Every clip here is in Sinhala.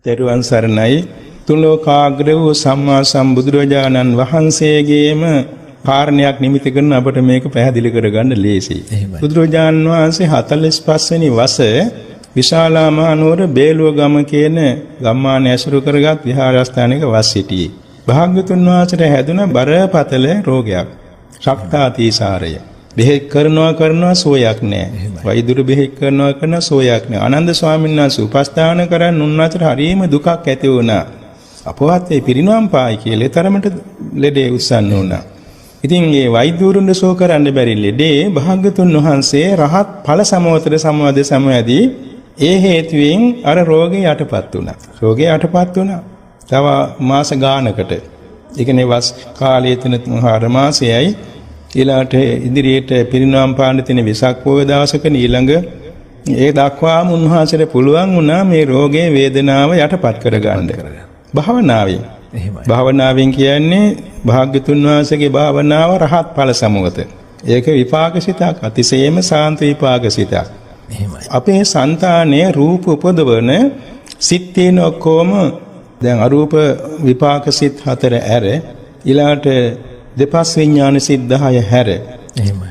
තෙරුවන් සරණයි. තුලෝකාග්‍ර වූ සම්මා සම්බුදුරජාණන් වහන්සේගේම කාරණයක් නිමිති කරන අපට මේක පැහැදිලි කරගන්න ලේසියි. බුදුරජාණන් වහන්සේ 45 වෙනි වසරේ විශාලා මහනුවර බේලුවගම කියන ගම්මාන ඇසුරු කරගත් විහාරස්ථානයක වස් සිටියේ. භාග්‍යවතුන් වහන්සේට හැදුන බරපතල රෝගයක්. ශක්තාතිසාරය. බෙහෙත් කරනවා සෝයක් නැහැ. වෛද්‍යරු බෙහෙත් කරනවා සෝයක් නැහැ. ආනන්ද ස්වාමීන් වහන්සේ උපස්ථාන කරන් උන්වහන්සේට හරියම දුකක් ඇති වුණා. අපවත් ඒ පිරිනවම් පායි කියලා තරමට ලෙඩේ උස්සන්න වුණා. ඉතින් මේ වෛද්‍යවරුන්ට සෝ කරන්න බැරි ලෙඩේ භාග්‍යවතුන් වහන්සේ රහත් ඵල සමවතර සමවද සමයදී ඒ හේතුවෙන් අර රෝගේ යටපත් වුණා. රෝගේ යටපත් වුණා. තව මාස ගානකට. ඒ කියන්නේ වස් කාලයේ තුන 4 මාසයයි ඊළාට ඉදිරියට පිරිනවම් පාන්න තියෙන වෙසක් පොහොය දවසක ඊළඟ ඒ දක්වාම උන්වහන්සේට පුළුවන් වුණා මේ රෝගේ වේදනාව යටපත් කරගන්න. භාවනාවෙන්. භාවනාවෙන් කියන්නේ භාග්‍යතුන් වහන්සේගේ භාවනාව රහත් ඵල සමවත. ඒක විපාකසිතක් අතිශයම සාන්ත විපාකසිතක්. අපේ సంతානයේ රූප උපදවන සිත් තියෙන ඔක්කොම දැන් අරූප විපාකසිත 4 ඇර ඊළාට දෙපස් විඥාන සිත් 10 හැර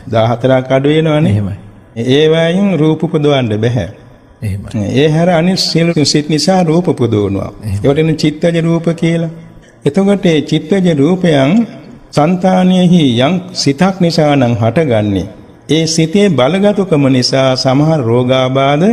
14ක් අඩු වෙනවනේ. ඒ වයින් රූප උපදවන්න බෑ. ඒ හැර අනිත් සියලු සිත් නිසා රූප උපදවනවා. ඒකට චිත්තජ රූප කියලා. එතකොට මේ චිත්තජ රූපයන් సంతානෙහි යම් සිතක් නිසා නම් හටගන්නේ. ඒ සිතේ බලගතුකම නිසා සමහර රෝගාබාධ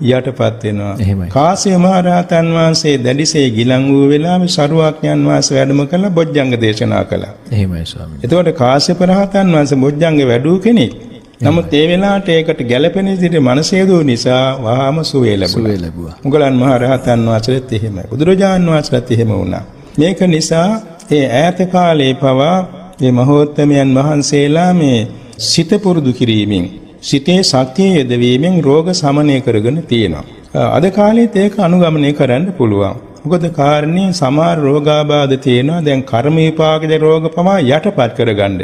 යටපත් වෙනවා. කාශ්‍යප මහ රහතන් වහන්සේ දැඩිසේ ගිලන් වූ වෙලාවේ සරුවඥන් වහන්සේ වැඩම කළ බොජ්ජංග දේශනා කළා. එහෙමයි ස්වාමීනි. එතකොට කාශ්‍යප රහතන් වහන්සේ බොජ්ජංග වැඩූ කෙනෙක්. නමුත් ඒ වෙලාවට ඒකට ගැළපෙන විදිහට මනසේ දෝ නිසා වහාම සුවය ලැබුවා. මුගලන් මහ රහතන් වහන්සේත් එහෙමයි. බුදුරජාණන් වහන්සේත් එහෙම වුණා. මේක නිසා ඒ ඈත කාලේ පවා මේ මහෝත්තමයන් වහන්සේලා මේ සිත පුරුදු කිරීමෙන් සිතේ ශක්තිය යෙදවීමෙන් රෝග සමනය කරගෙන තියෙනවා. අද කාලෙත් ඒක අනුගමනය කරන්න පුළුවන්. මොකද කාරණේ සමහර රෝගාබාධ තියෙනවා. දැන් කර්ම විපාකද රෝග පවා යටපත් කරගන්න.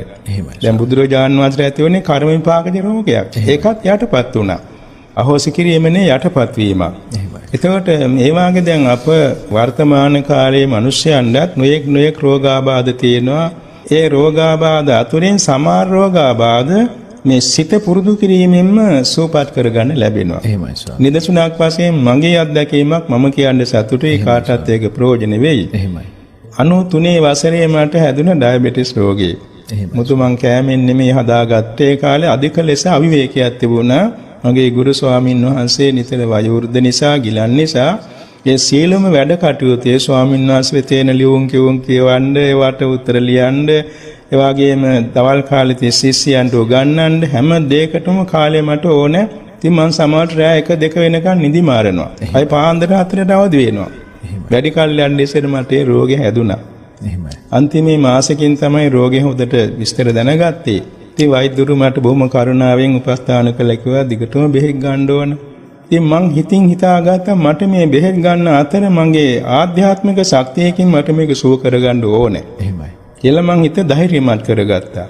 දැන් බුදුරජාණන් වහන්සේ ඇති වුණේ කර්ම විපාකද රෝගයක්. ඒකත් යටපත් වුණා. අහෝසි කිරීමනේ යටපත් වීමක්. එතකොට මේ වාගේ දැන් අප වර්තමාන කාලයේ මිනිස්යන්ට නොයෙක් රෝගාබාධ තියෙනවා. ඒ රෝගාබාධ අතුරින් සමහර රෝගාබාධ මේ සිත පුරුදු කිරීමෙන්ම සුවපත් කරගන්න ලැබෙනවා. එහෙමයි ස්වාමී. නිදසුණක් වශයෙන් මගේ අත්දැකීමක් මම කියන්න සතුටුයි කාටත් ඒක ප්‍රයෝජන වෙයි. එහෙමයි. 93 වසරේ මට හැදුන ඩයබටිස් රෝගී. එහෙමයි. මුතු මං කෑමෙන් නෙමෙයි හදාගත්තේ කාලේ අධික ලෙස අවිවේකයක් තිබුණා. මගේ ගුරු ස්වාමින් වහන්සේ නිතර වයෝවෘද්ධ නිසා ගිලන් නිසා ඒ සීලම වැඩ කටයුතු ඒ ස්වාමින් වහන්සේ තේන ලියුම් කියවන්න ඒවට උත්තර ලියන්න ඒ වගේම දවල් කාලේ තේ ශිෂ්‍යයන්ට උගන්වන්න හැම දෙයකටම කාලය මට ඕනේ. ඉතින් මං සමහරට රෑ 1-2 වෙනකන් නිදි මාරනවා. අය පාන්දර 4ට අවදි වෙනවා. වැඩි කල් යන්න ඉස්සෙර මට ඒ රෝගේ හැදුනා. එහෙමයි. අන්තිමේ මාසෙකින් තමයි රෝගේ හොදට විස්තර දැනගත්තේ. ඉතින් වෛද්‍යවරු මට බොහොම කරුණාවෙන් උපස්ථාන කළා කිව්වා දිගටම බෙහෙත් ගන්න ඕන. ඉතින් මං හිතාගත්තා මට මේ බෙහෙත් ගන්න අතර මගේ ආධ්‍යාත්මික ශක්තියකින් මට මේක සුව කරගන්න ඕනේ. එහෙමයි. කියලා මං හිත ධෛර්යමත් කරගත්තා.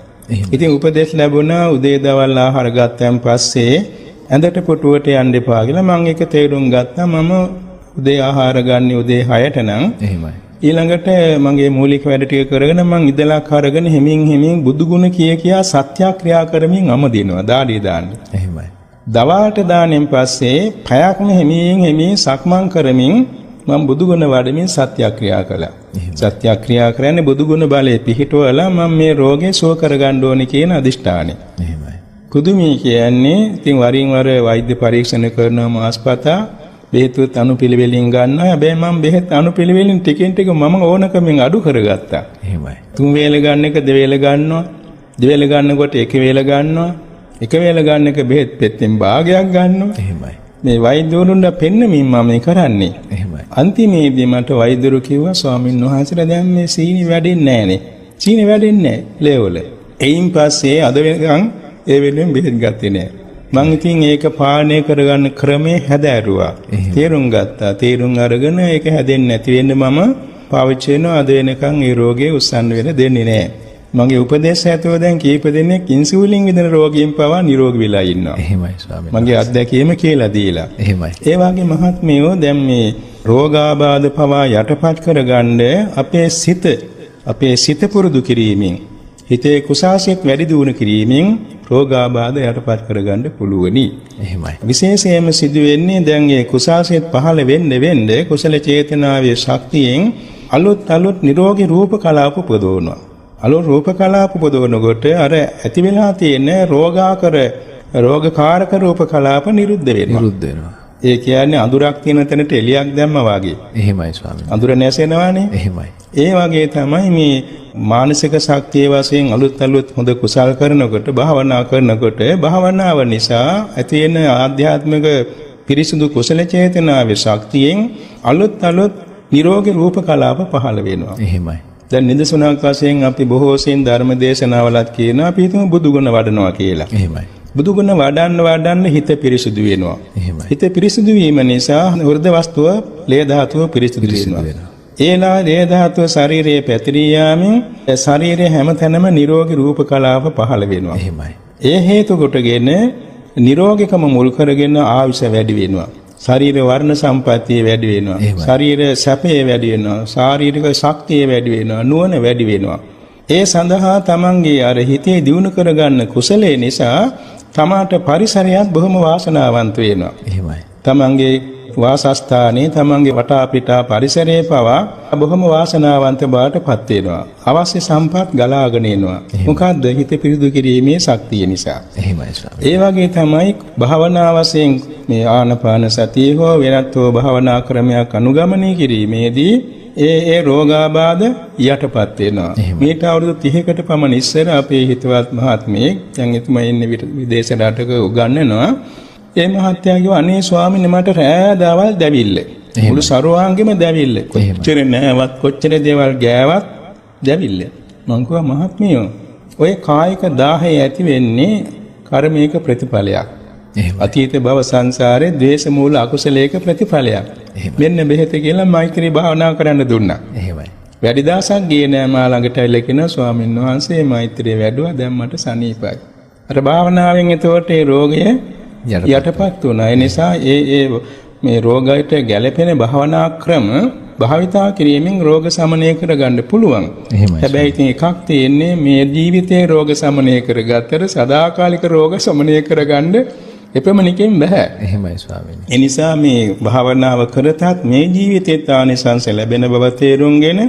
ඉතින් උපදේශ ලැබුණා උදේ දවල් ආහාර ගත්තන් පස්සේ ඇඳට පුටුවට යන්න එපා කියලා මං ඒක තේරුම් ගත්තා. මම උදේ ආහාර ගන්න උදේ 6ට නම් එහෙමයි. ඊළඟට මගේ මූලික වැඩ ටික කරගෙන මං ඉදලක් අරගෙන හිමින් බුදු ගුණ කියා සත්‍යක්‍රියා කරමින් අමදිනවා දාඩිය දාන්න. එහෙමයි. දවල්ට දානෙන් පස්සේ පැයක්ම හිමින් සක්මන් කරමින් මම බුදුගුණ වඩමින් සත්‍යක්‍රියා කළා. සත්‍යක්‍රියා කරන්නේ බුදුගුණ බලයේ පිහිටවලා මම මේ රෝගේ සුව කරගන්න ඕනේ කියන අදිෂ්ඨානය. එහෙමයි. කුදුමී කියන්නේ ඉතින් වරින් වර වෛද්‍ය පරීක්ෂණ කරනවා මාස්පතා බෙහෙත් අනුපිළිවෙලින් ගන්නවා. හැබැයි මම බෙහෙත් අනුපිළිවෙලින් ටිකෙන් ටික මම ඕනකමින් අඩු කරගත්තා. එහෙමයි. 3 වේල ගන්න එක 2 වේල ගන්නවා. 2 වේල ගන්නකොට 1 වේල ගන්නවා. 1 වේල ගන්න එක බෙහෙත් පෙත්තෙන් භාගයක් ගන්නවා. එහෙමයි. මේ වෛද්‍යවරුන්ට පෙන්නමින් මම මේ කරන්නේ. එහෙමයි. අන්තිමේදී මට වෛද්‍යවරු කිව්වා ස්වාමීන් වහන්සේලා දැන් මේ සීනි වැඩෙන්නේ නැහනේ. සීනි වැඩෙන්නේ නැහැ ලේවල. එයින් පස්සේ අද වෙනකන් ඒ වෙලෙන් බෙහෙත් ගත්තේ නැහැ. මං ඉතින් ඒක පාලනය කරගන්න ක්‍රමේ හැදෑරුවා. තේරුම් ගත්තා. තේරුම් අරගෙන ඒක හැදෙන්නේ නැති වෙන්න මම පාවිච්චි කරනවා. අද වෙනකන් ඒ රෝගේ උස්සන්න වෙන දෙන්නේ නැහැ. මගේ උපදේශ ඇතුව දැන් කීප දෙනෙක් ඉන්සියුලින් විඳින රෝගීන් පවා නිරෝගී වෙලා ඉන්නවා. එහෙමයි ස්වාමීන් මගේ අත්දැකීම කියලා දීලා. එහෙමයි. ඒ වගේ මහත්මයෝ දැන් මේ රෝගාබාධ පවා යටපත් කරගන්න අපේ සිත පුරුදු කිරීමෙන් හිතේ කුසාසිත වැඩි දියුණු කිරීමෙන් රෝගාබාධ යටපත් කරගන්න පුළුවනි. එහෙමයි. විශේෂයෙන්ම සිදු වෙන්නේ දැන් මේ කුසාසිත පහළ වෙන්න කුසල චේතනාවේ ශක්තියෙන් අලුත් නිරෝගී රූප කලාප උපදවනවා. අලුත් රූප කලාප උපදවනකොට අර ඇති වෙලා තියෙන රෝගකාරක රූප කලාප නිරුද්ධ වෙනවා. ඒ කියන්නේ අඳුරක් තියෙන තැනට එළියක් දැම්මා වගේ. එහෙමයි ස්වාමීන්. අඳුර නැසෙනවානේ. එහෙමයි. ඒ වගේ තමයි මේ මානසික ශක්තිය වශයෙන් අලුත් හොඳ කුසල් කරනකොට භාවනා කරනකොට භාවනාව නිසා ඇති වෙන ආධ්‍යාත්මික පිරිසිදු කුසල චේතනාවේ ශක්තියෙන් අලුත් නිරෝගී රූප කලාප පහළ වෙනවා. එහෙමයි. දැන් නිදසුණක් වශයෙන් අපි බොහෝ සෙයින් ධර්ම දේශනාවලත් කියනවා අපි හිතමු බුදුගුණ වඩනවා කියලා. එහෙමයි. බුදුගුණ වඩන්න හිත පිරිසුදු වෙනවා. එහෙමයි. හිත පිරිසුදු වීම නිසා හෘද වස්තුව ලේ ධාතුව පිරිසුදු වෙනවා. ඒලා ලේ ධාතුව ශරීරයේ පැතිරී යාමෙන් ශරීරයේ හැමතැනම නිරෝගී රූප කලාප පහළ වෙනවා. එහෙමයි. ඒ හේතු කොටගෙන නිරෝගීකම මුල් කරගෙන ආයුෂ වැඩි වෙනවා. ශරීර වර්ණ සම්පත්තිය වැඩි වෙනවා. ශරීර සැපේ වැඩි වෙනවා. ශාරීරික ශක්තිය වැඩි වෙනවා. නුවණ වැඩි වෙනවා. ඒ සඳහා තමන්ගේ අර හිතේ දියුණු කරගන්න කුසලයේ නිසා තමාට පරිසරයත් බොහොම වාසනාවන්ත වෙනවා. එහෙමයි. තමන්ගේ වාසස්ථානයේ තමන්ගේ වටා පිටා පරිසරයේ පවා බොහොම වාසනාවන්ත බවටපත් වෙනවා. අවශ්‍ය සම්පත් ගලාගෙන එනවා. මොකද්ද? හිත පිරිදු කිරීමේ ශක්තිය නිසා. එහෙමයි ස්වාමී. ඒ වගේ තමයි භාවනා වශයෙන් මේ ආනපාන සතිය හෝ වෙනත් හෝ භාවනා ක්‍රමයක් අනුගමනය කිරීමේදී ඒ රෝගාබාධ යටපත් වෙනවා. මේට අවුරුදු 30කට පමණ ඉස්සර අපේ හිතවත් මහත්මයෙක් දැන් එතුමා ඉන්නේ විදේශ රටක උගන්වනවා. ඒ මහත්තයා කිව්වා අනේ ස්වාමීනි මට රෑ දවල් දැවිල්ල. මුළු සරුවාංගෙම දැවිල්ල. කොච්චර නෑවත් කොච්චර දේවල් ගෑවත් දැවිල්ල. මං කිව්වා මහත්මියෝ ඔය කායික දාහය ඇති වෙන්නේ කර්මයක ප්‍රතිඵලයක්. අතීත භව සංසාරේ ද්වේෂ මූල අකුසලයක ප්‍රතිඵලයක්. මෙන්න බෙහෙත කියලා මෛත්‍රී භාවනා කරන්න දුන්නා. එහෙමයි. වැඩි දවසක් ගියේ නෑ මා ළඟට ඇවිල්ලා කියනවා ස්වාමීන් වහන්සේ මෛත්‍රිය වැඩුවා දැන් මට සනීපයි. අර භාවනාවෙන් එතකොට ඒ රෝගය යටපත් වුණා. ඒ නිසා මේ රෝගයට ගැළපෙන භාවනා ක්‍රම භාවිතා කිරීමෙන් රෝග සමනය කරගන්න පුළුවන්. හැබැයි ඉතින් එකක් තියෙන්නේ මේ ජීවිතේ රෝග සමනය කරගත්තට සදාකාලික රෝග සමනය කරගන්න එපමණකින් බෑ. එහෙමයි ස්වාමීනි. ඒ නිසා මේ භාවනාව කරතත් මේ ජීවිතේත් ආනිසංස ලැබෙන බව තේරුම්ගෙන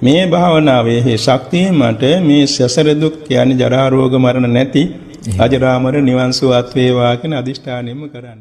මේ භාවනාවේ ශක්තිය මට මේ සසර දුක් කියන්නේ ජරා රෝග මරණ නැති අජරාමර නිවන් සුවත් වේවා කියන අදිෂ්ඨානෙම කරන්න.